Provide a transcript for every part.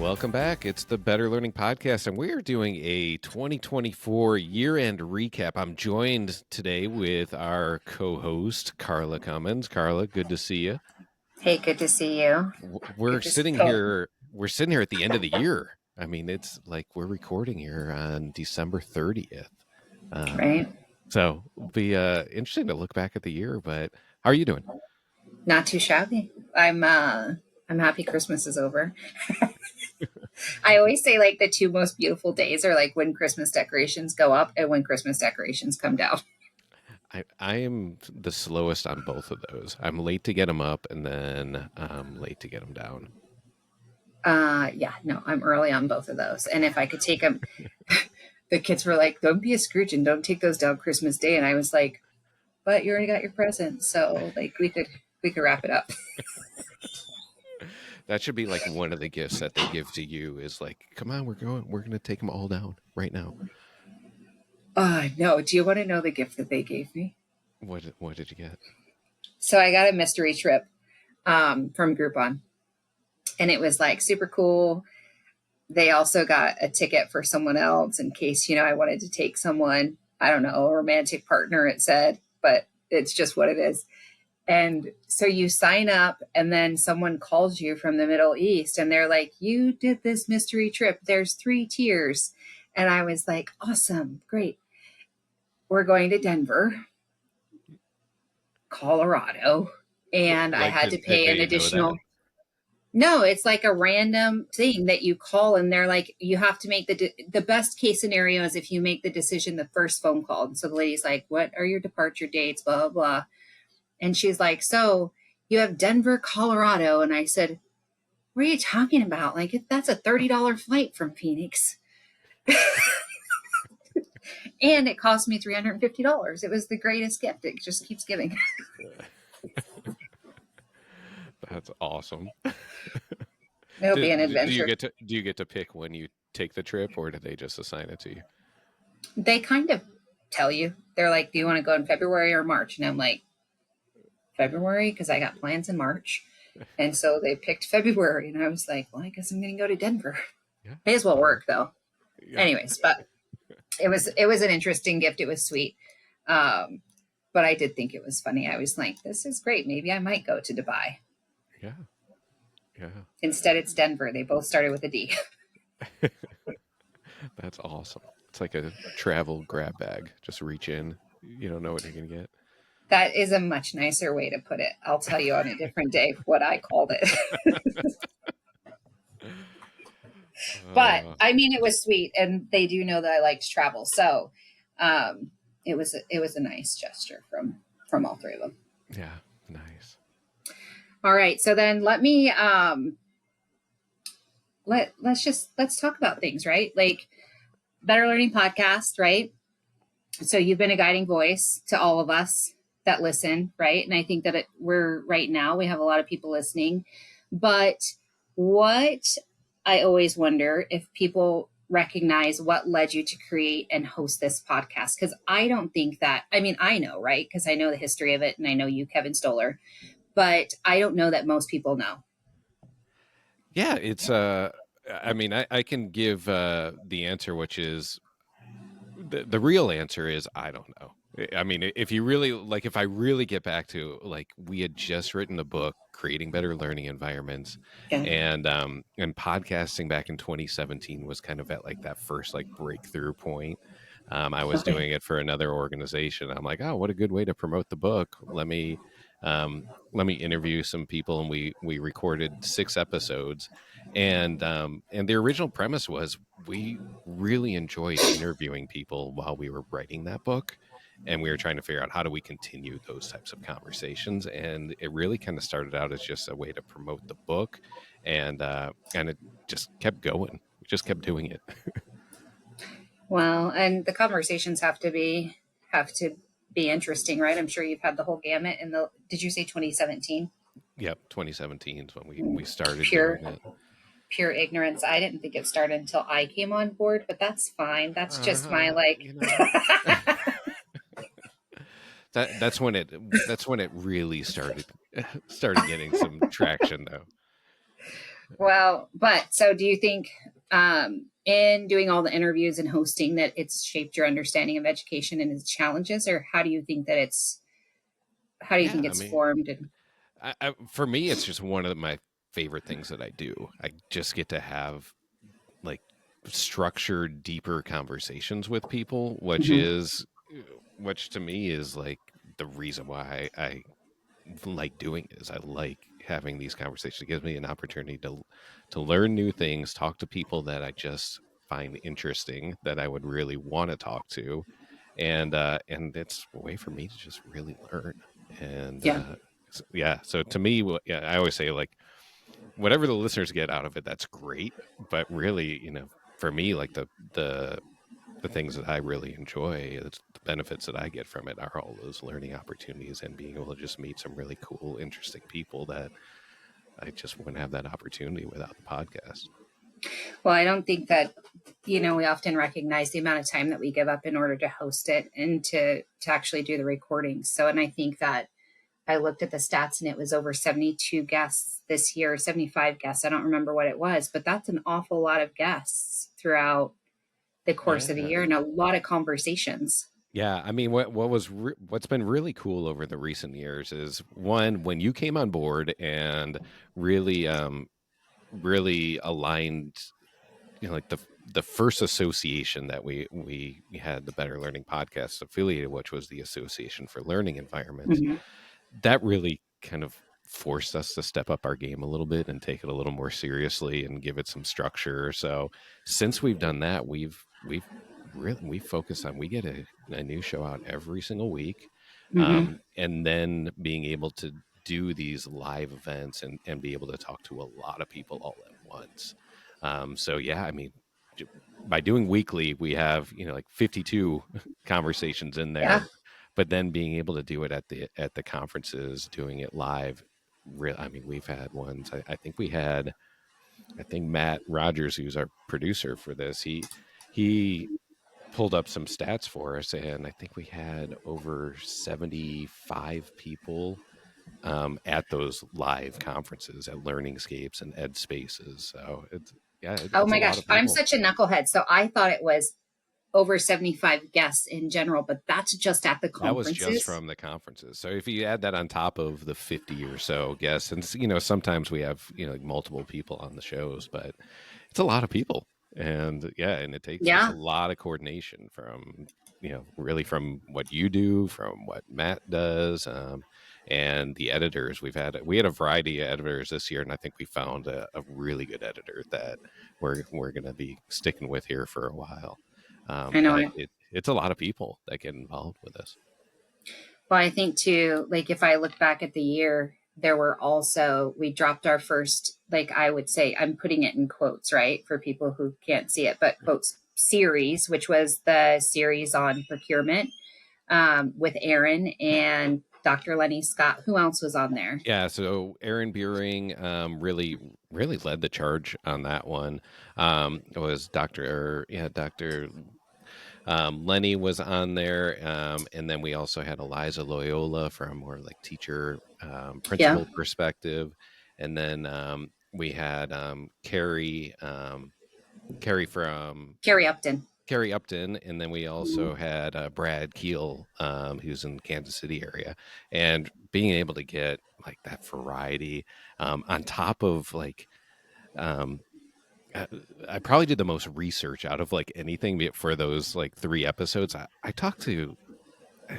Welcome back. It's the Better Learning Podcast, and we are doing a 2024 year-end recap. I'm joined today with our co-host, Carla Cummins. Carla, good to see you. Hey, good to see you. We're sitting here at the end of the year. I mean, it's like we're recording here on December 30th. Right? So it'll be interesting to look back at the year, but how are you doing? Not too shabby. I'm happy Christmas is over. I always say like the two most beautiful days are like when Christmas decorations go up and when Christmas decorations come down. I am the slowest on both of those. I'm late to get them up, and then I'm late to get them down. I'm early on both of those. And if I could take them, the kids were like, "Don't be a Scrooge and don't take those down Christmas Day." And I was like, "But you already got your present, so like we could wrap it up." That should be like one of the gifts that they give to you is like, come on, we're going to take them all down right now. No. Do you want to know the gift that they gave me? What did you get? So I got a mystery trip from Groupon, and it was like super cool. They also got a ticket for someone else in case, I wanted to take someone, I don't know, a romantic partner, it said, but it's just what it is. And so you sign up and then someone calls you from the Middle East and they're like, you did this mystery trip. There's 3 tiers. And I was like, awesome. Great. We're going to Denver, Colorado. And I had to pay an additional. No, it's like a random thing that you call and they're like, you have to make the best case scenario is if you make the decision the first phone call. And so the lady's like, what are your departure dates? Blah, blah, blah. And she's like, so you have Denver, Colorado. And I said, what are you talking about? Like, that's a $30 flight from Phoenix. And it cost me $350. It was the greatest gift. It just keeps giving. That's awesome. It'll be an adventure. Do you get to pick when you take the trip, or do they just assign it to you? They kind of tell you. They're like, do you want to go in February or March? And I'm like, February, because I got plans in March. And so they picked February, and I was like, well, I guess I'm going to go to Denver. Yeah. May as well work, though. Yeah. Anyways, but it was an interesting gift. It was sweet. But I did think it was funny. I was like, this is great. Maybe I might go to Dubai. Yeah. Yeah. Instead, it's Denver. They both started with a D. That's awesome. It's like a travel grab bag. Just reach in. You don't know what you're going to get. That is a much nicer way to put it. I'll tell you on a different day what I called it. But I mean, it was sweet, and they do know that I like to travel. So it was a nice gesture from all 3 of them. Yeah, nice. All right, so then let me let's talk about things, right? Like Better Learning Podcast, right? So you've been a guiding voice to all of us that listen, right? And I think that we have a lot of people listening, but what I always wonder if people recognize what led you to create and host this podcast. Cause I don't think that, I know, right? Cause I know the history of it and I know you, Kevin Stoller, but I don't know that most people know. Yeah. It's, I can give the answer, which is the real answer is, I don't know. I mean, if you really if I really get back to we had just written a book, Creating Better Learning Environments, and podcasting back in 2017 was kind of at that first breakthrough point. I was doing it for another organization. I'm like, oh, what a good way to promote the book. Let me interview some people, and we recorded 6 episodes. And the original premise was we really enjoyed interviewing people while we were writing that book. And we were trying to figure out how do we continue those types of conversations. And it really kind of started out as just a way to promote the book. And it just kept going. We just kept doing it. Well, and the conversations have to be interesting, right? I'm sure you've had the whole gamut did you say 2017? Yep. 2017 is when we started doing it. Pure ignorance. I didn't think it started until I came on board, but that's fine. That's just my That's when it really started getting some traction, though. Well, but so do you think in doing all the interviews and hosting that it's shaped your understanding of education and its challenges, or how do you Yeah, think I it's mean, formed? And for me, it's just one of my favorite things that I do. I just get to have like structured, deeper conversations with people, Mhm. which to me is like the reason why I like doing it. Is I like having these conversations. It gives me an opportunity to learn new things, talk to people that I just find interesting, that I would really want to talk to, and it's a way for me to just really learn. And Yeah, yeah, so to me, yeah, I always say like whatever the listeners get out of it, that's great. But really, for me, like the things that I really enjoy, the benefits that I get from it are all those learning opportunities and being able to just meet some really cool, interesting people that I just wouldn't have that opportunity without the podcast. well, I don't think that we often recognize the amount of time that we give up in order to host it and to actually do the recordings. So, and I think that I looked at the stats and it was over 72 guests this year, 75 guests. I don't remember what it was, but that's an awful lot of guests throughout the course of a Yeah. year and a lot of conversations. Yeah, I mean, what's been really cool over the recent years is one, when you came on board and really really aligned, like the first association that we had the Better Learning Podcast affiliated, which was the Association for Learning Environments. Mm-hmm. That really kind of forced us to step up our game a little bit and take it a little more seriously and give it some structure. So since we've done that, we focus on, we get a new show out every single week, Mm-hmm. and then being able to do these live events and be able to talk to a lot of people all at once. So yeah, I mean, by doing weekly, we have like 52 conversations in Yeah. there, but then being able to do it at the conferences, doing it live. I mean, we've had ones. I think Matt Rogers, who's our producer for this, he pulled up some stats for us, and I think we had over 75 people at those live conferences at Learningscapes and Ed Spaces. So Oh it's a my lot gosh. of I'm people. such a knucklehead. So I thought it was over 75 guests in general, but that's just at the That was just conferences. from the conferences. So if you add that on top of the 50 or so guests, and sometimes we have like multiple people on the shows, but it's a lot of people. And yeah, and it's a Yeah. lot of coordination from really from what you do, from what Matt does, and the editors. We had a variety of editors this year, and I think we found a really good editor that we're going to be sticking with here for a while. I know But it. it's a lot of people that get involved with this. Well, I think too, like if I look back at the year, there were also, we dropped our first, like I would say, I'm putting it in quotes, right? For people who can't see it, but quotes series, which was the series on procurement with Aaron and Dr. Lenny Scott. Who else was on there? Yeah, so Aaron Buring really led the charge on that one. It was Dr. Lenny was on there, and then we also had Eliza Loyola from more like teacher Yeah. principal perspective, and then we had Carrie from Carrie Upton. Carrie Upton, and then we also had Brad Keel, who's in Kansas City area, and being able to get like that variety on top of like um, uh, I probably did the most research out of like anything for those like 3 episodes. I talked to uh,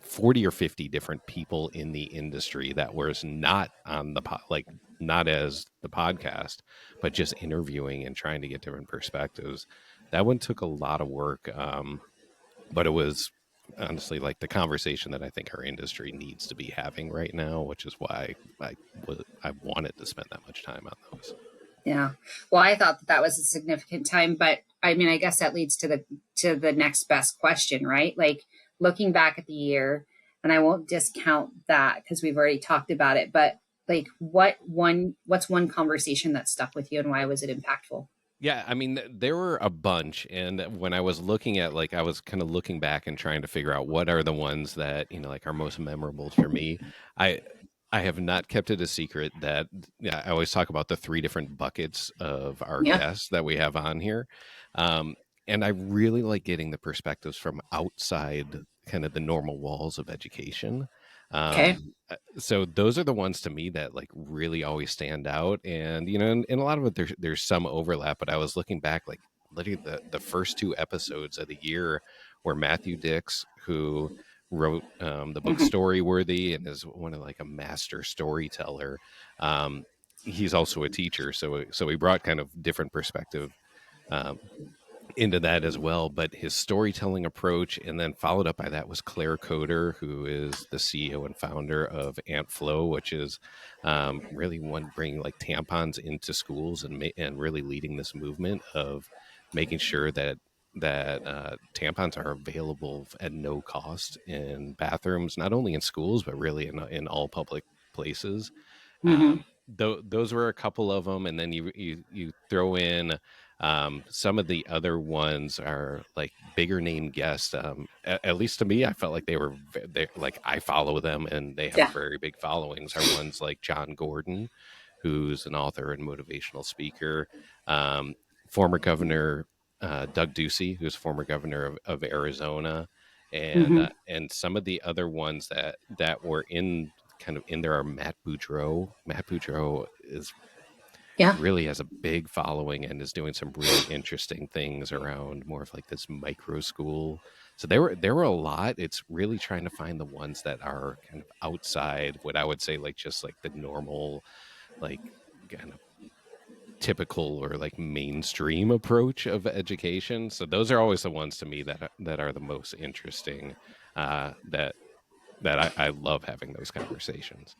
40 or 50 different people in the industry that was not on like not as the podcast, but just interviewing and trying to get different perspectives. That one took a lot of work, but it was honestly like the conversation that I think our industry needs to be having right now, which is why I wanted to spend that much time on those. Yeah. Well, I thought that that was a significant time, but I mean, I guess that leads to the next best question, right? Like looking back at the year, and I won't discount that because we've already talked about it, but like what's one conversation that stuck with you and why was it impactful? Yeah, I mean, there were a bunch, and when I was looking at like, I was kind of looking back and trying to figure out what are the ones that like are most memorable for me. I I have not kept it a secret that, yeah, I always talk about the three different buckets of our Yeah. guests that we have on here. Um, and I really like getting the perspectives from outside kind of the normal walls of education. Okay. So those are the ones to me that like really always stand out. And, you know, in a lot of it, there's some overlap, but I was looking back, like literally the first two episodes of the year were Matthew Dix, who wrote the book Hmm. Storyworthy and is one of like a master storyteller. Um, he's also a teacher, so he brought kind of different perspective um, into that as well. But his storytelling approach, and then followed up by that, was Claire Coder, who is the CEO and founder of Antflow, which is really one bringing like tampons into schools and really leading this movement of making sure that tampons are available at no cost in bathrooms, not only in schools but really in all public places. Hmm. Those were a couple of them, and then you throw in some of the other ones are like bigger name guests. At least to me, I felt like they like I follow them and they have Yeah. very big followings. Are ones like John Gordon, who's an author and motivational speaker, um, former governor Doug Ducey, who's former governor of Arizona, Hmm. and some of the other ones that were in kind of in there are Matt Boudreau. Matt Boudreau is Yeah. really has a big following and is doing some really interesting things around more of like this micro school. So there were a lot. It's really trying to find the ones that are kind of outside what I would say like just like the normal, like kind of typical or like mainstream approach of education. So those are always the ones to me that are the most interesting. That I love having those conversations.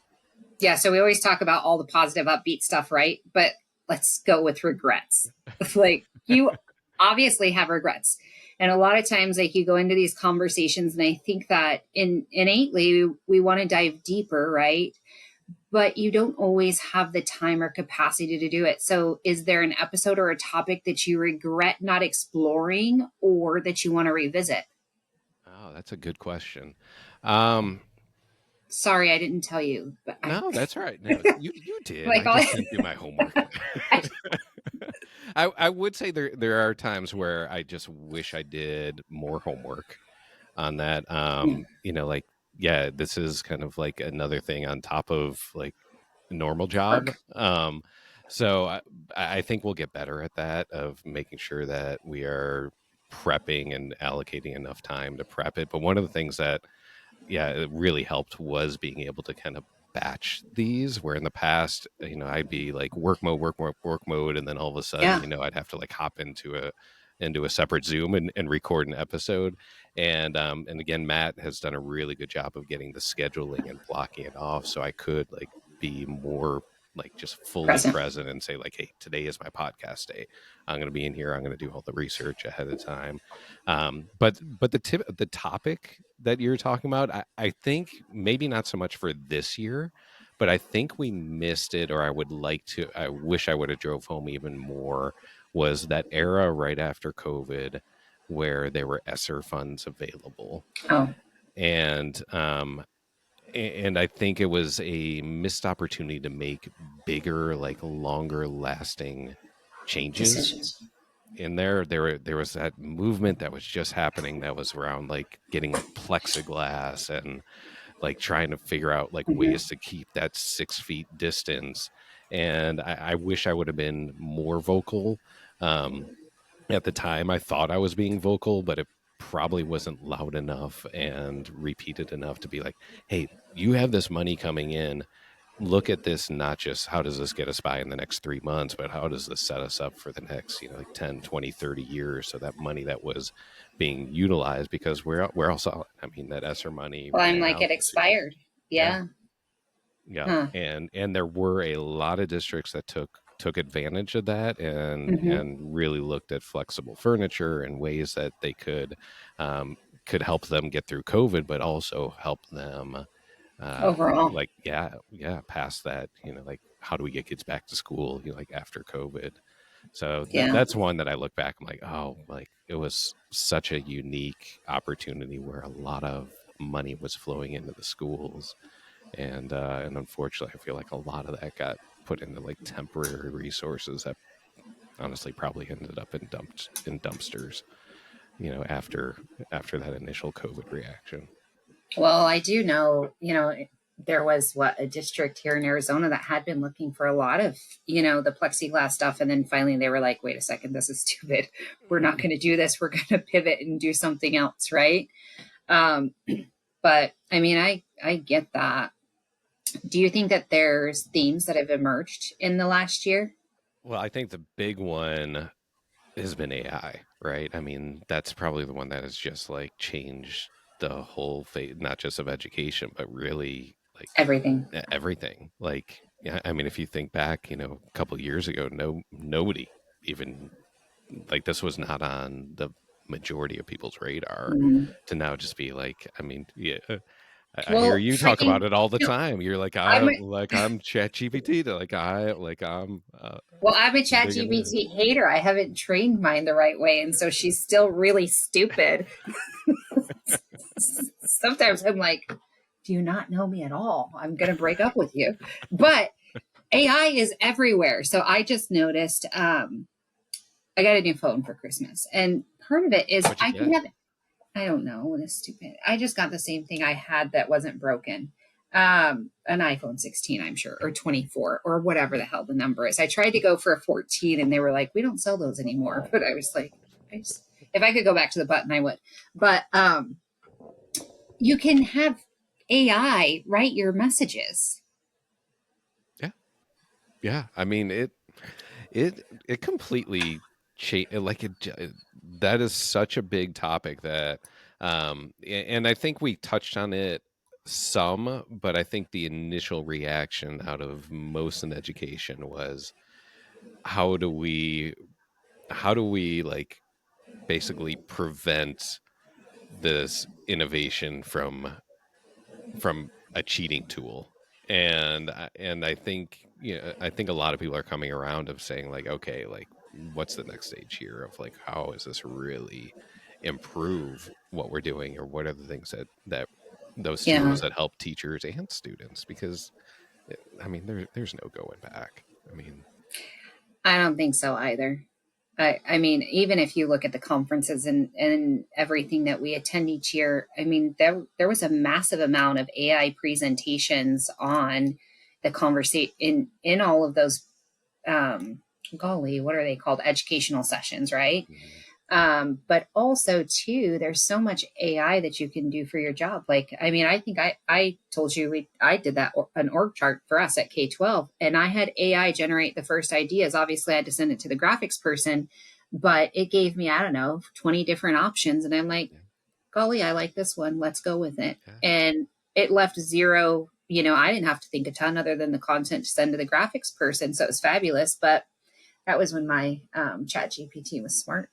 Yeah. So we always talk about all the positive, upbeat stuff, right? But let's go with regrets. Like you obviously have regrets. And a lot of times, like you go into these conversations, and I think that innately we want to dive deeper, right? But you don't always have the time or capacity to do it. So, is there an episode or a topic that you regret not exploring or that you want to revisit? Oh, that's a good question. Um, Sorry, I didn't tell you, but I no, that's right. No, you did. like I all. just didn't do my homework. I, I would say there are times where I just wish I did more homework on that. You know, like yeah, this is kind of like another thing on top of like a normal job. work. So I think we'll get better at that of making sure that we are prepping and allocating enough time to prep it. But one of the things that yeah, it really helped was being able to kind of batch these where in the past, you know, I'd be like work mode, and then all of a sudden, Yeah, you know, I'd have to like hop into a separate Zoom and record an episode. And again, Matt has done a really good job of getting the scheduling and blocking it off so I could like be more like just fully present. present and say like, hey, today is my podcast day. I'm going to be in here. I'm going to do all the research ahead of time. But the topic that you're talking about, I think maybe not so much for this year, but I think we missed it, or I wish I would have drove home even more, was that era right after COVID where there were ESSER funds available. Oh, And I think it was a missed opportunity to make bigger, like longer lasting changes decisions. in there was that movement that was just happening that was around like getting like plexiglass and like trying to figure out like Hmm. ways to keep that 6 feet distance. And I wish I would have been more vocal. um at the time I thought I was being vocal, but it probably wasn't loud enough and repeated enough to be like, hey, you have this money coming in, look at this, not just how does this get us by in the next 3 months, but how does this set us up for the next, you know, like 10, 20, 30 years. So that money that was being utilized, because we're also, I mean, that ESSER money Well, I'm ran like out it this year. expired. Yeah. Yeah. Yeah. Huh. And there were a lot of districts that took advantage of that Hmm. and really looked at flexible furniture and ways that they could help them get through COVID, but also help them Overall. like yeah past that, you know, like how do we get kids back to school, you know, like after COVID. So Yeah. that's one that I look back, I'm like, oh, like it was such a unique opportunity where a lot of money was flowing into the schools. and unfortunately, I feel like a lot of that got put into like temporary resources that honestly probably ended up in dumpsters. After that initial COVID reaction. Well, I do know, there was a district here in Arizona that had been looking for a lot of, the plexiglass stuff. And then finally they were like, wait a second, this is stupid. We're not going to do this. We're going to pivot and do something else. Right. Um, but I mean, I get that. Do you think that there's themes that have emerged in the last year? Well, I think the big one has been AI, right? I mean, that's probably the one that has just like changed the whole fate, not just of education, but really like Everything. everything. Like, yeah, I mean, if you think back, a couple years ago, nobody even like this was not on the majority of people's radar Mhm. to now just be like, I mean, yeah, I hear Well, you I talk about think, it all the no, time. You're I'm like I'm Chat GPT to I'm I'm a chat big in there. GPT hater. I haven't trained mine the right way. And so she's still really stupid. Sometimes I'm like, do you not know me at all? I'm going to break up with you. But AI is everywhere. So I just noticed I got a new phone for Christmas. And part of it is What'd you I can get? have, I don't know, it's stupid. I just got the same thing I had that wasn't broken. An iPhone 16, I'm sure, or 24, or whatever the hell the number is. I tried to go for a 14 and they were like, we don't sell those anymore. But I was like, if I could go back to the button, I would. But you can have AI write your messages. Yeah, yeah. I mean it completely changed. That is such a big topic that, and I think we touched on it some, but I think the initial reaction out of most in education was how do we like basically prevent this innovation from a cheating tool. And I think a lot of people are coming around of saying like, okay, like what's the next stage here of like how is this really improve what we're doing, or what are the things that those Yeah, tools that help teachers and students, because I mean there's no going back. I mean, I don't think so either. I mean, even if you look at the conferences and everything that we attend each year, I mean, there was a massive amount of AI presentations on the conversation in all of those, golly, what are they called? Educational sessions, right? mhm, But also too, there's so much AI that you can do for your job. Like, I mean, I think I told you I did an org chart for us at K-12, and I had AI generate the first ideas. Obviously, I had to send it to the graphics person, but it gave me, I don't know, 20 different options. And I'm like, yeah, golly, I like this one. Let's go with it. yeah. And it left zero, I didn't have to think a ton other than the content to send to the graphics person. So it was fabulous. But that was when my chat GPT was smart.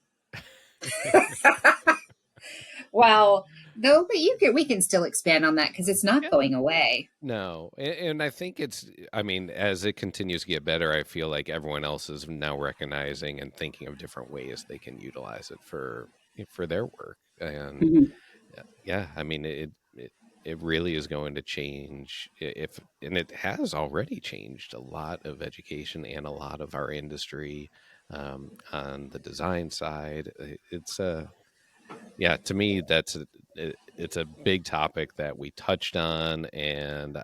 Well, though, but we can still expand on that because it's not Yeah. going away. No, and I think I mean, as it continues to get better, I feel like everyone else is now recognizing and thinking of different ways they can utilize it for their work. And Mhm. yeah, I mean, it really is going to change, if and it has already changed a lot of education and a lot of our industry, on the design side. It's yeah, to me, it's a big topic that we touched on, and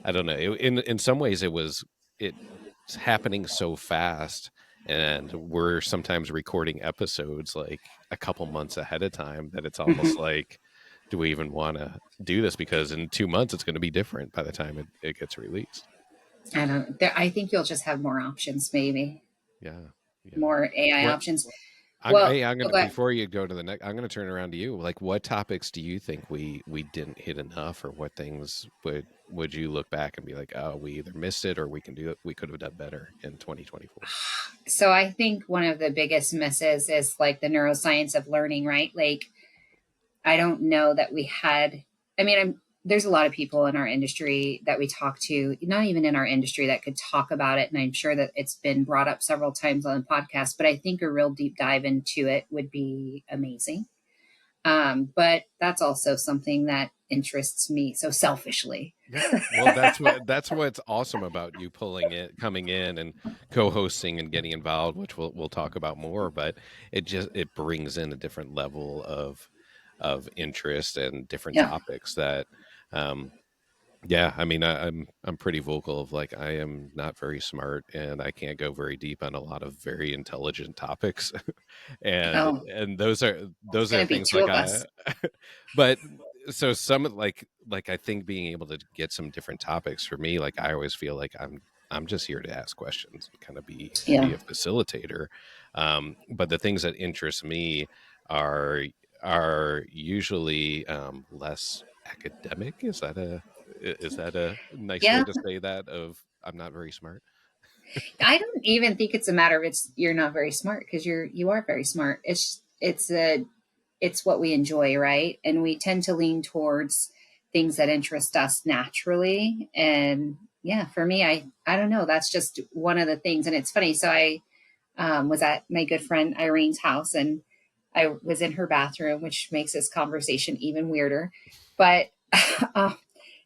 I don't know. In some ways, it's happening so fast, and we're sometimes recording episodes like a couple months ahead of time that it's almost Mhm. like, do we even want to do this? Because in 2 months, it's going to be different by the time it gets released. I don't. I think you'll just have more options, maybe Yeah, yeah. more AI What options. Well, I'm gonna, okay. before you go to the next, I'm gonna turn around to you. Like, what topics do you think we didn't hit enough, or what things would you look back and be like, oh, we either missed it or we could have done better in 2024? So I think one of the biggest misses is like the neuroscience of learning, right? Like I don't know that we had. I mean, there's a lot of people in our industry that we talk to, not even in our industry, that could talk about it. And I'm sure that it's been brought up several times on the podcast, but I think a real deep dive into it would be amazing. But that's also something that interests me so selfishly. Yeah. Well, that's what's awesome about you coming in and co-hosting and getting involved, which we'll talk about more, but it brings in a different level of interest and different Yeah. topics that um yeah, I mean, I'm pretty vocal of like I am not very smart and I can't go very deep on a lot of very intelligent topics, Oh, and it's those going are to be things two like of us. but so some like I think being able to get some different topics for me, like I always feel like I'm just here to ask questions and kind of Yeah. be a facilitator, but the things that interest me are are usually less academic. Is that a nice way Yeah. to say that of I'm not very smart? I don't even think it's a matter of it's you're not very smart because you are very smart. It's what we enjoy, right? And we tend to lean towards things that interest us naturally. And yeah, for me, I don't know. That's just one of the things. And it's funny. So I was at my good friend Irene's house, and I was in her bathroom, which makes this conversation even weirder. But uh,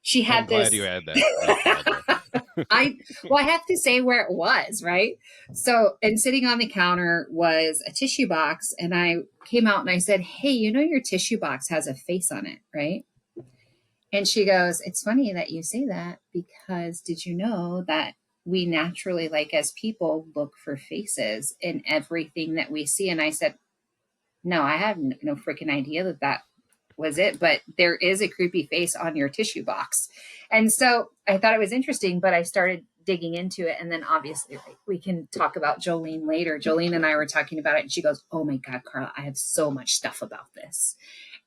she I'm had glad you this. had that. I'm glad you had that. I well, I have to say where it was, right? So, and sitting on the counter was a tissue box, and I came out and I said, "Hey, you know your tissue box has a face on it, right?" And she goes, "It's funny that you say that because did you know that we naturally, like as people, look for faces in everything that we see?" And I said, "No, I have no freaking idea that that was it, but there is a creepy face on your tissue box." And so I thought it was interesting, but I started digging into it. And then obviously we can talk about Jolene later. Jolene and I were talking about it, and she goes, "Oh my God, Carla, I have so much stuff about this."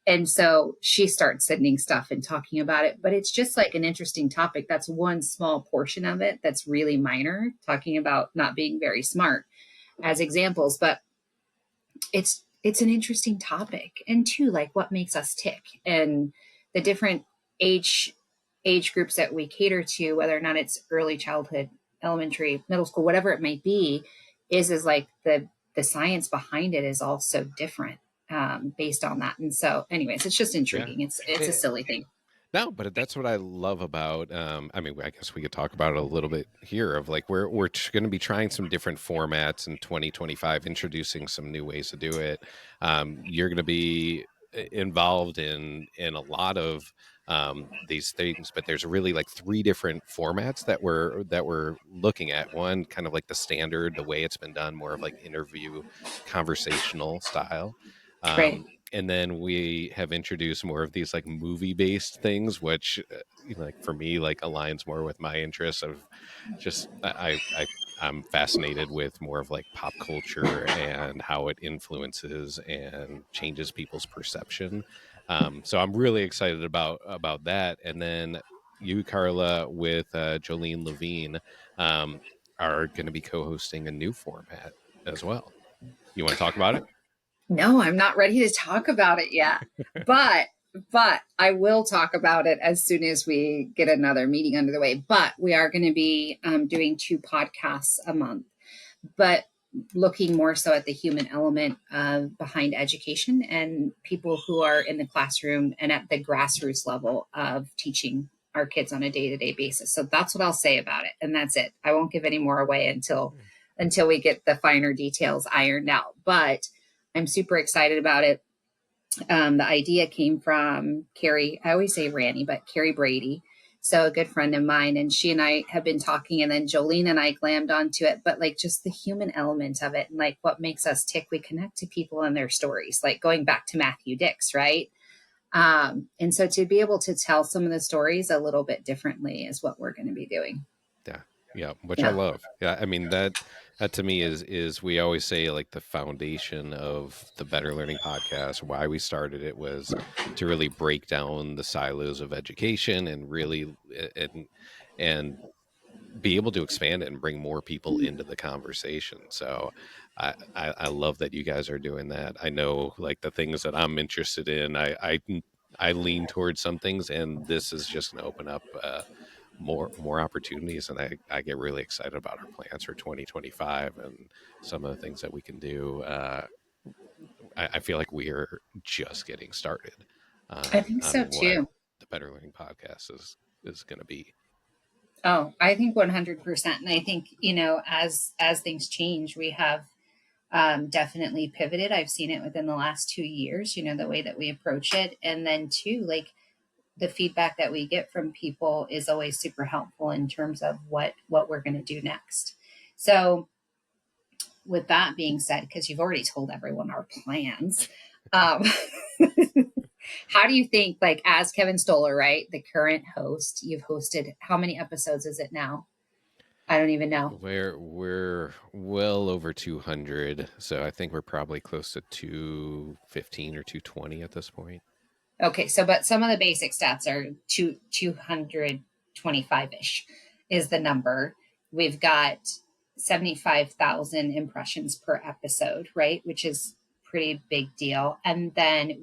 And so she starts sending stuff and talking about it, but it's just like an interesting topic. That's one small portion of it that's really minor, talking about not being very smart as examples. But it's an interesting topic, and two, like what makes us tick and the different age age groups that we cater to, whether or not it's early childhood, elementary, middle school, whatever it might be, is like the science behind it is also different, based on that. And so anyways, it's just Yeah. intriguing. It's a Eh, silly thing. no, but that's what I love about. I mean, I guess we could talk about it a little bit here. Of like, we're going to be trying some different formats in 2025, introducing some new ways to do it. You're going to be involved in a lot of these things, but there's really like three different formats that we're looking at. One, kind of like the standard, the way it's been done, more of like interview, conversational style. Right. And then we have introduced more of these like movie based things, which like for me like aligns more with my interests of just I'm fascinated with more of like pop culture and how it influences and changes people's perception. So I'm really excited about that. And then you, Carla, with Jolene Levine, um, are going to be co-hosting a new format as well. You want to talk about it? No, I'm not ready to talk about it yet. But I will talk about it as soon as we get another meeting under the way. But we are going to be doing 2 podcasts a month, but looking more so at the human element behind education and people who are in the classroom and at the grassroots level of teaching our kids on a day-to-day basis. So that's what I'll say about it, and that's it. I won't give any more away until we get the finer details ironed out. But I'm super excited about it. The idea came from Carrie. I always say Randy, but Carrie Brady. So a good friend of mine, and she and I have been talking, and then Jolene and I glammed onto it. But like just the human element of it, and like what makes us tick, we connect to people and their stories. Like going back to Matthew Dix, right? And so to be able to tell some of the stories a little bit differently is what we're going to be doing. Yeah. Yeah, which I Yeah, love. Yeah, I mean that to me is we always say like the foundation of the Better Learning podcast. Why we started it was to really break down the silos of education and really and be able to expand it and bring more people into the conversation. So I love that you guys are doing that. I know like the things that I'm interested in, I lean towards some things, and this is just going to open up more opportunities, and I get really excited about our plans for 2025 and some of the things that we can do. I feel like we are just getting started I think on so what too. the Better Learning Podcast is going to be. Oh, I think 100%. And I think, as things change, we have definitely pivoted. I've seen it within the last 2 years, the way that we approach it. And then too, like the feedback that we get from people is always super helpful in terms of what we're going to do next. So with that being said, because you've already told everyone our plans, um, how do you think, like, as Kevin Stoller, right, the current host, you've hosted, how many episodes is it now? I don't even know. We're well over 200, so I think we're probably close to 215 or 220 at this point. Okay, so but some of the basic stats are 225-ish is the number. We've got 75,000 impressions per episode, right? Which is pretty big deal. And then it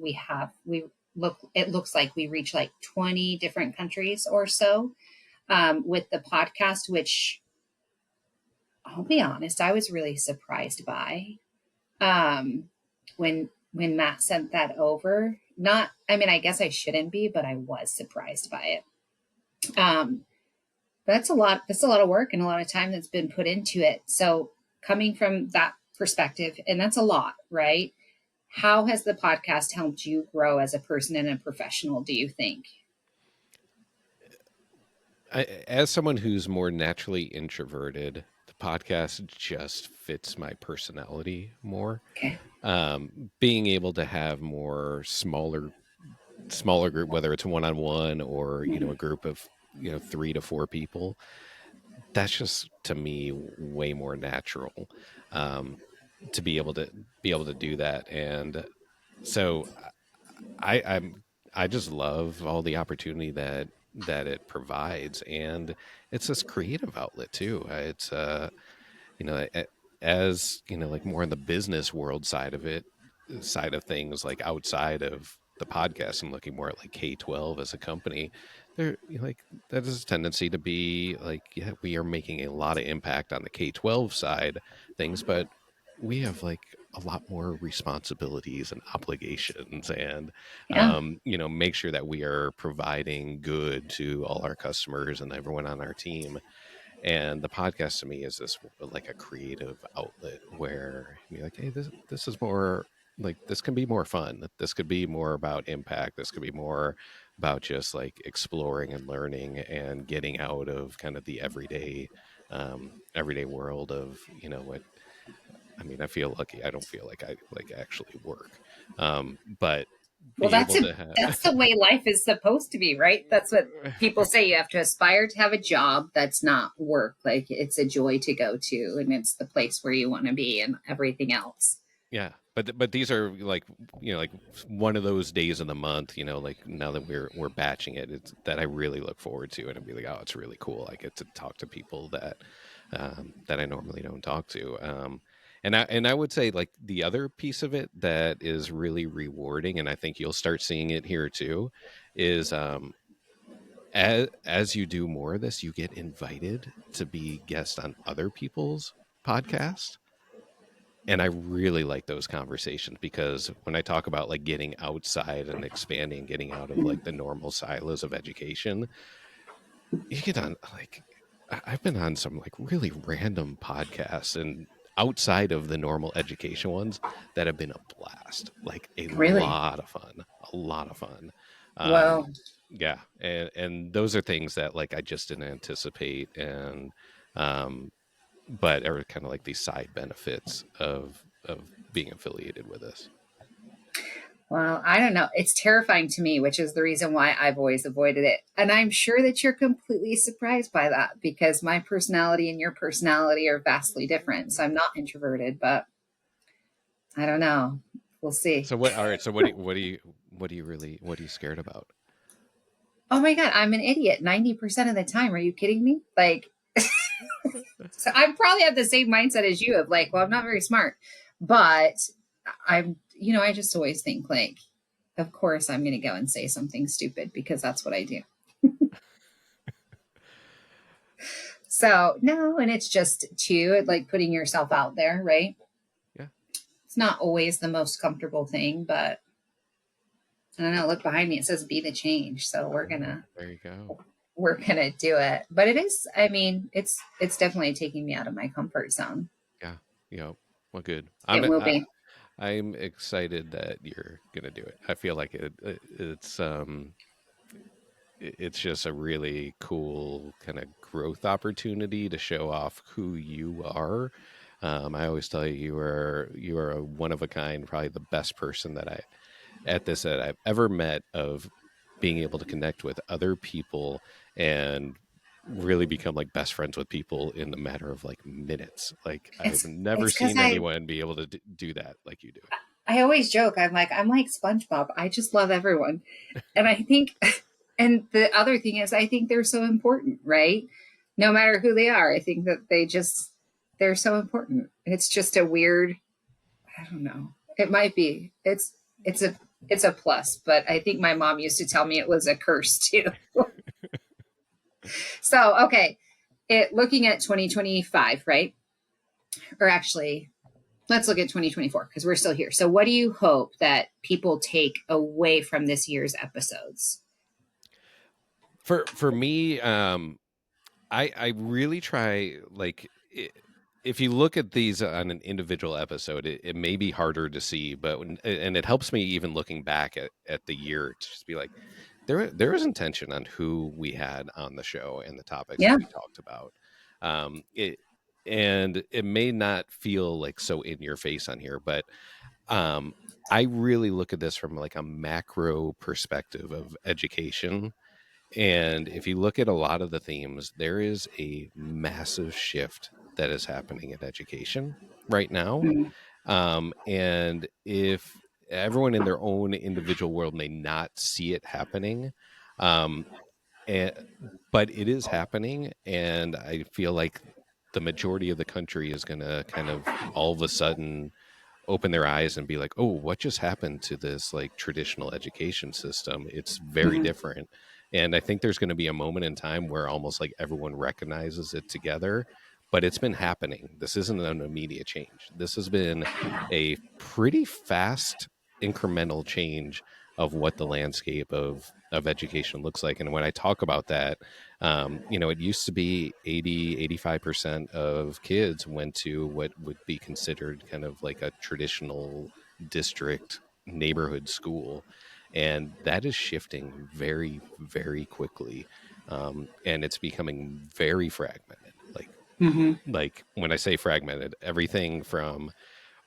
looks like we reach like 20 different countries or so with the podcast, which I'll be honest, I was really surprised by um, when Matt sent that over. Not, I mean, I guess I shouldn't be, but I was surprised by it. That's a lot. That's a lot of work and a lot of time that's been put into it. So coming from that perspective, and that's a lot, right? How has the podcast helped you grow as a person and a professional, do you think? As someone who's more naturally introverted, the podcast just fits my personality more. Okay. Being able to have more smaller group, whether it's one on one or a group of 3 to 4 people, that's just to me way more natural. To be able to do that, and so I'm I just love all the opportunity that it provides, and it's this creative outlet too. It's you know as like more in the business world side of things, like outside of the podcast, I'm looking more at like K-12 as a company. There, like that is a tendency to be like, yeah, we are making a lot of impact on the K-12 side things, but we have like a lot more responsibilities and obligations, and Yeah. make sure that we are providing good to all our customers and everyone on our team. And the podcast to me is this like a creative outlet where you're like, hey, this is more like, this can be more fun, this could be more about impact, this could be more about just like exploring and learning and getting out of kind of the everyday world of what. I mean, I feel lucky. I don't feel like I like actually work, but Well, be able to that's have the way life is supposed to be, right? That's what people say. You have to aspire to have a job that's not work. Like it's a joy to go to, and it's the place where you want to be, and everything else. Yeah, but these are like like one of those days of the month. Like now that we're batching it, it's that I really look forward to, and I'd be like, oh, it's really cool. I get to talk to people that I normally don't talk to. And I would say like the other piece of it that is really rewarding, and I think you'll start seeing it here too, is as you do more of this, you get invited to be guest on other people's podcasts. And I really like those conversations, because when I talk about like getting outside and expanding, getting out of like the normal silos of education, you get on like, I've been on some like really random podcasts and outside of the normal education ones that have been a blast, like a Really? lot of fun, a lot of fun. Um, Well, yeah, and those are things that like I just didn't anticipate, and um, but are kind of like these side benefits of being affiliated with us. well, I don't know. It's terrifying to me, which is the reason why I've always avoided it. And I'm sure that you're completely surprised by that because my personality and your personality are vastly different. So I'm not introverted, but I don't know. We'll see. So what? All right. So what are you scared about? Oh my God, I'm an idiot 90% of the time. Are you kidding me? Like, so I probably have the same mindset as you of like, well, I'm not very smart, but I just always think like, of course I'm going to go and say something stupid because that's what I do. So no, and it's just too like putting yourself out there, right? Yeah. It's not always the most comfortable thing, but I don't know. Look behind me. It says "Be the change." So There you go. we're gonna do it. But it is. I mean, it's definitely taking me out of my comfort zone. Yeah. Yep. Well, good. It will be. I'm excited that you're gonna do it. I feel like it's just a really cool kind of growth opportunity to show off who you are. I always tell you you are a one of a kind, probably the best person that I've ever met of being able to connect with other people and really become like best friends with people in the matter of like minutes. Like I've never It's because seen anyone be able to do that like you do. I always joke. I'm like SpongeBob. I just love everyone, and I think, and the other thing is, I think they're so important, right? No matter who they are, I think that they're so important. It's just a weird. I don't know. It might be. It's a it's a plus, but I think my mom used to tell me it was a curse too. So okay, looking at 2025, right? Or actually, let's look at 2024 because we're still here. So, what do you hope that people take away from this year's episodes? For me, I really try like if you look at these on an individual episode, it may be harder to see, but and it helps me even looking back at the year to just be like, there is intention on who we had on the show and the topics that Yeah. we talked about. It and it may not feel like so in your face on here, but um, I really look at this from like a macro perspective of education, and if you look at a lot of the themes, there is a massive shift that is happening in education right now. Mm, And if everyone in their own individual world may not see it happening, um, and, but it is happening. And I feel like the majority of the country is going to kind of all of a sudden open their eyes and be like, "Oh, what just happened to this like traditional education system? It's very mhm, different." And I think there's going to be a moment in time where almost like everyone recognizes it together, but it's been happening. This isn't an immediate change. This has been a pretty fast incremental change of what the landscape of education looks like. And when I talk about that, it used to be 85% of kids went to what would be considered kind of like a traditional district neighborhood school. And that is shifting very, very quickly. And it's becoming very fragmented. mhm. Like when I say fragmented, everything from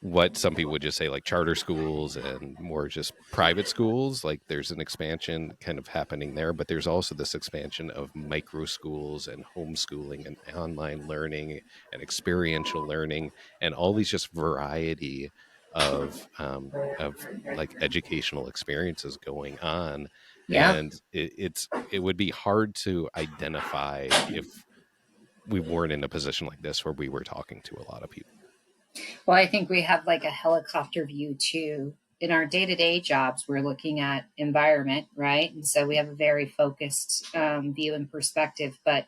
what some people would just say like charter schools and more just private schools, like there's an expansion kind of happening there, but there's also this expansion of micro schools and homeschooling and online learning and experiential learning and all these just variety of like educational experiences going on. Yeah. And it would be hard to identify if we weren't in a position like this where we were talking to a lot of people. Well, I think we have like a helicopter view too. In our day to day jobs, we're looking at environment, right? And so we have a very focused view and perspective. But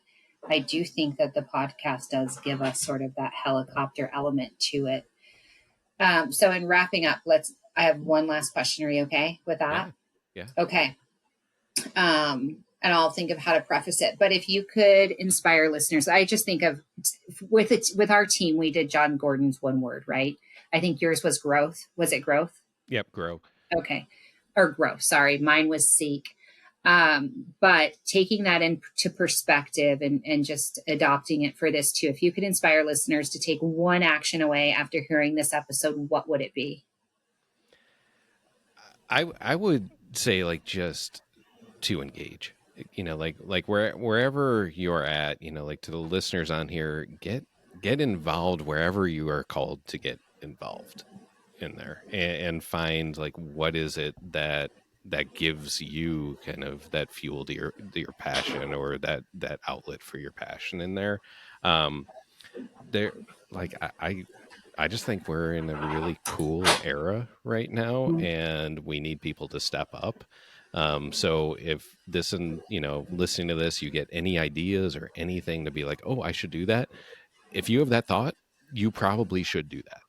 I do think that the podcast does give us sort of that helicopter element to it. So, in wrapping up, I have one last question. Are you okay with that? Yeah. Yeah. Okay. And I'll think of how to preface it. But if you could inspire listeners, I just think of with our team, we did John Gordon's one word, right? I think yours was growth. Was it growth? Yep. Grow. Okay, or growth. Sorry, mine was seek. But taking that into perspective and just adopting it for this too. If you could inspire listeners to take one action away after hearing this episode, what would it be? I would say like just to engage. Like wherever you're at, like to the listeners on here, get involved wherever you are called to get involved in there, and find like what is it that gives you kind of that fuel to your passion, or that outlet for your passion in there. Um, there like I just think we're in a really cool era right now, Mm, and we need people to step up. So if this and listening to this, you get any ideas or anything to be like, oh, I should do that. If you have that thought, you probably should do that.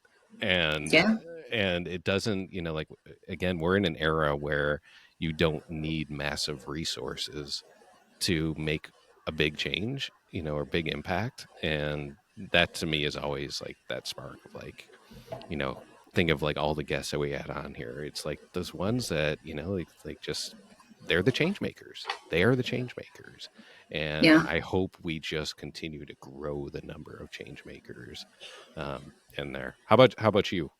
And yeah. and it doesn't, like again, we're in an era where you don't need massive resources to make a big change, or big impact. And that to me is always like that spark of like, you know, think of like all the guests that we had on here. It's like those ones that, like just they're the change makers. They are the change makers. And Yeah. I hope we just continue to grow the number of change makers in there. How about you?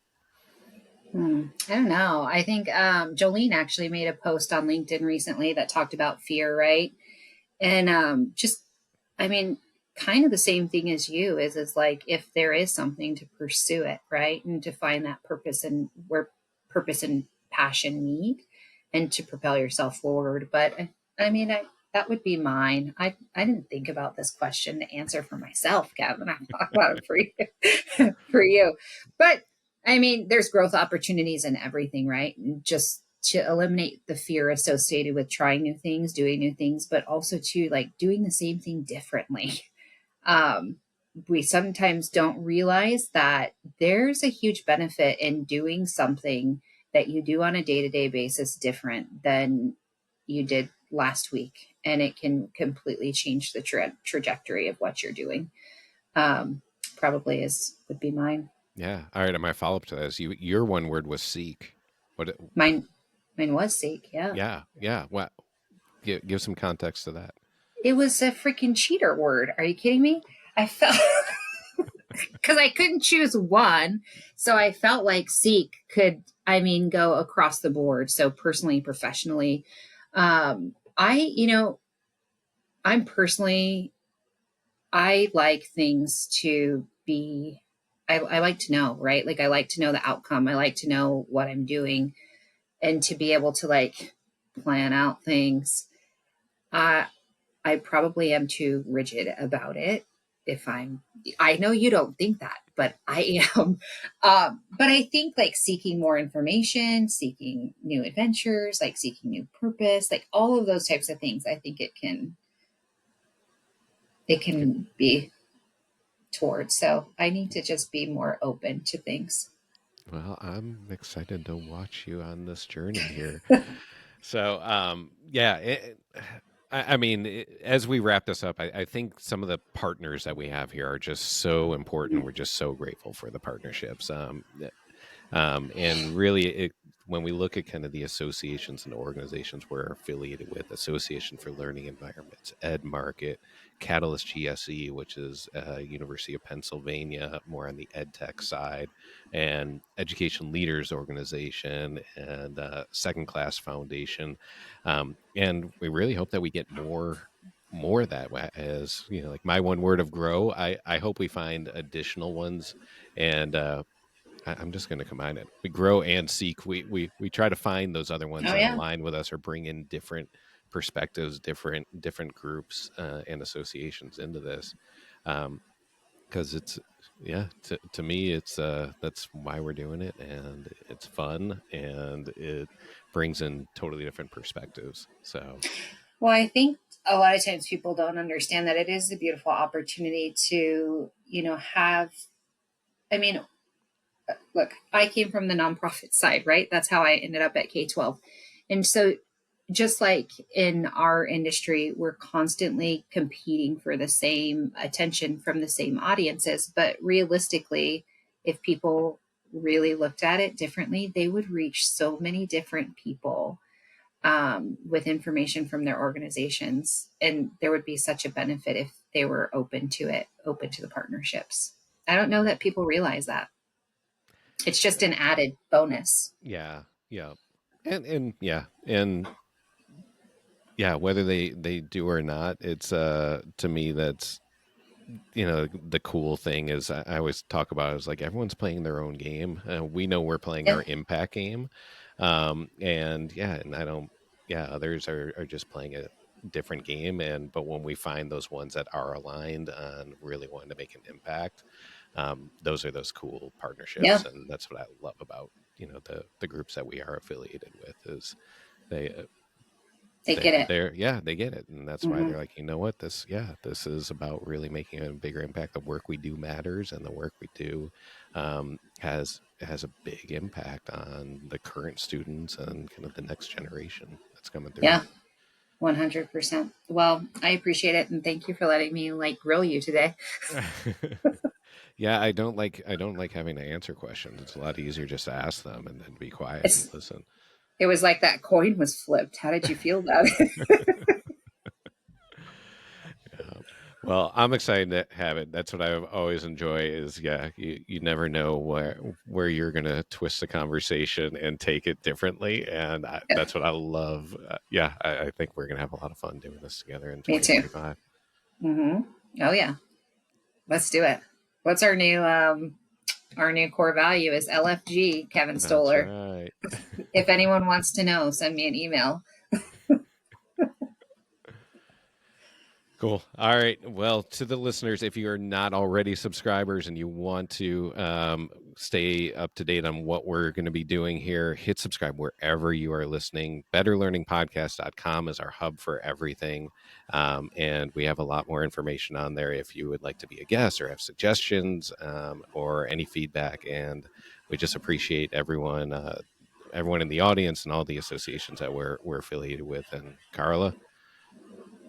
I don't know. I think Jolene actually made a post on LinkedIn recently that talked about fear, right? And just, I mean, kind of the same thing as you is like if there is something to pursue it, right? And to find that purpose and where purpose and passion meet and to propel yourself forward. But I mean, that would be mine. I didn't think about this question to answer for myself, Gavin. I thought about it for you, for you. But I mean, there's growth opportunities in everything, right? And just to eliminate the fear associated with trying new things, doing new things, but also to like doing the same thing differently. Um, we sometimes don't realize that there's a huge benefit in doing something that you do on a day to day basis different than you did last week. And it can completely change the trajectory of what you're doing. Um, Probably would be mine. Yeah. All right. And my follow up to that is your one word was seek. What? Mine was Seek. Yeah. Yeah. Yeah. What? Give some context to that. It was a freaking cheater word. Are you kidding me? I felt because I couldn't choose one. So I felt like Seek could, I mean, go across the board. So personally, professionally, you know, I'm personally, I like things to be, I like to know, right? Like I like to know the outcome. I like to know what I'm doing and to be able to like plan out things. Uh, I probably am too rigid about it. If I know you don't think that, but I am. But I think like seeking more information, seeking new adventures, like seeking new purpose, like all of those types of things, I think it Okay. can be towards. So I need to just be more open to things. Well, I'm excited to watch you on this journey here. So, yeah, I mean, as we wrap this up, I think some of the partners that we have here are just so important. We're just so grateful for the partnerships. And really, when we look at kind of the associations and organizations we're affiliated with, Association for Learning Environments, Ed Market, Catalyst GSE, which is University of Pennsylvania, more on the ed tech side, and Education Leaders Organization and Second Class Foundation. And we really hope that we get more of that as like my one word of grow. I hope we find additional ones and I'm just going to combine it. We grow and seek. We try to find those other ones Oh that yeah. align with us or bring in different perspectives, different groups and associations into this, because it's yeah. To me, it's that's why we're doing it, and it's fun, and it brings in totally different perspectives. So Well, I think a lot of times people don't understand that it is a beautiful opportunity to, have, I mean, look, I came from the nonprofit side, right? That's how I ended up at K 12. And so, just like in our industry, we're constantly competing for the same attention from the same audiences. But realistically, if people really looked at it differently, they would reach so many different people with information from their organizations. And there would be such a benefit if they were open to it, open to the partnerships. I don't know that people realize that. It's just an added bonus. yeah, yeah, and yeah, and yeah, whether they do or not, it's to me that's the cool thing is I always talk about is like everyone's playing their own game. We know we're playing Yep. our impact game, and yeah, and I don't. Yeah, others are just playing a different game, and but when we find those ones that are aligned on really wanting to make an impact, those are those cool Yeah. partnerships, and that's what I love about the groups that we are affiliated with is they They get it. they're yeah, they get it, and that's why Hmm. they're like, you know what, this is about really making a bigger impact. The work we do matters, and the work we do has a big impact on the current students and kind of the next generation that's coming through. Yeah, 100%. Well, I appreciate it, and thank you for letting me grill you today. Yeah, I don't like having to answer questions. It's a lot easier just to ask them and then be quiet and It's listen. it was like that coin was flipped. How did you feel about it? Yeah. Well, I'm excited to have it. That's what I always enjoy is, yeah, you never know where you're going to twist the conversation and take it differently. And that's what I love. Yeah, I think we're going to have a lot of fun doing this together in Me too. 2025. Oh yeah, let's do it. What's our new core value is LFG, Kevin That's Stoller. right. If anyone wants to know, send me an email. Cool. All right. Well, to the listeners, if you are not already subscribers and you want to stay up to date on what we're going to be doing here, hit subscribe wherever you are listening. BetterLearningPodcast.com is our hub for everything. And we have a lot more information on there if you would like to be a guest or have suggestions or any feedback. And we just appreciate everyone in the audience and all the associations that we're affiliated with. And Carla,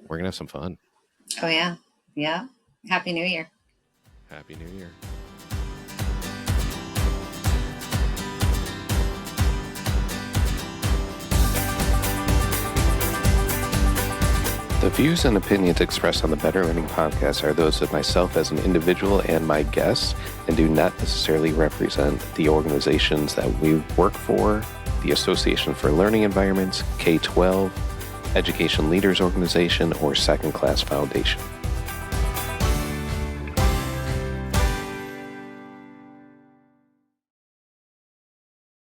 we're going to have some fun. Oh yeah. Yeah. Happy New Year. Happy New Year. The views and opinions expressed on the Better Learning Podcast are those of myself as an individual and my guests, and do not necessarily represent the organizations that we work for, the Association for Learning Environments, K-12, Education Leaders Organization, or Second Class Foundation.